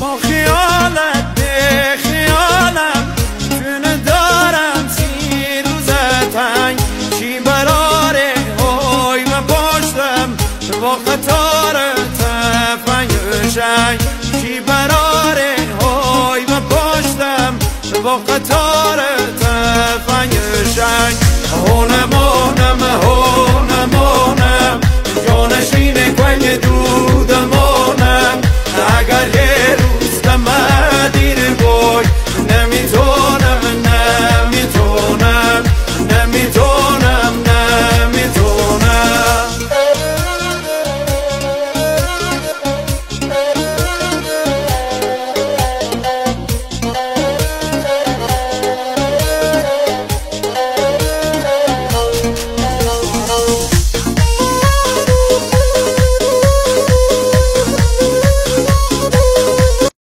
با خیالت به خیالم چون دارم 30 روز تنگ چی براره های و پشتم با خطار تفنگ شنگ چی براره های و پشتم با خطار تفنگ شنگ هونمونم جانشین کنگ